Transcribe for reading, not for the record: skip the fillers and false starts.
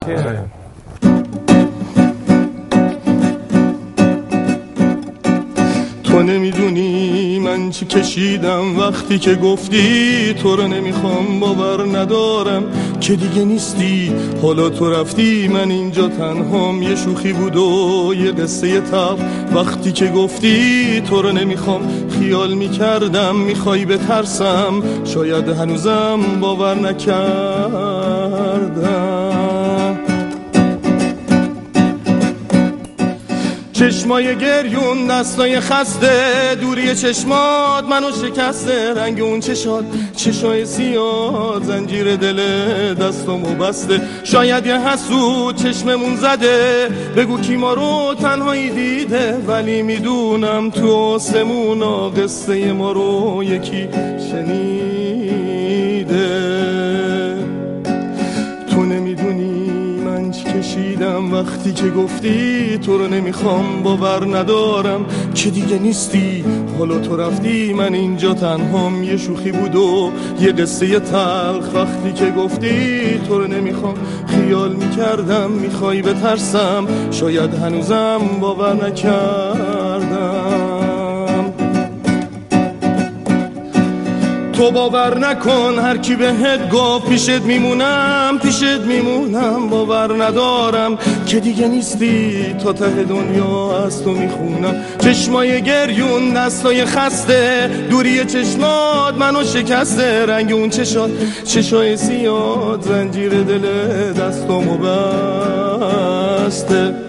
متشکرم. تو نمیدونی من چی کشیدم وقتی که گفتی تو رو نمیخوام، باور ندارم که دیگه نیستی، حالا تو رفتی من اینجا تنهام. یه شوخی بود و یه قصه تب، وقتی که گفتی تو رو نمیخوام خیال میکردم میخوای بترسم، شاید هنوزم باور نکردم. چشمای گریون دستای خسته، دوری چشمات منو شکسته، رنگ اون چشای سیاه زنجیر دل دستامو بسته. شاید یه حسود چشممون زده، بگو کی ما رو تنهایی دیده، ولی میدونم تو آسمونا قصه ما رو یکی شنیده. تو نمیدونی من چی کشیدم وقتی که گفتی تو رو نمیخوام، باور ندارم که دیگه نیستی، حالا تو رفتی من اینجا تنهام. یه شوخی بود و یه قصه تلخ، وقتی که گفتی تو رو نمیخوام خیال میکردم میخوای بترسم، شاید هنوزم باور نکردم. تو باور نکن هر کی بهت گفت پیشت میمونم، باور ندارم که دیگه نیستی، تا ته دنیا از تو میخونم. چشمای گریون دستای خسته، دوری چشمات منو شکسته، رنگ اون چشای سیاه زنجیر دل دستامو بسته.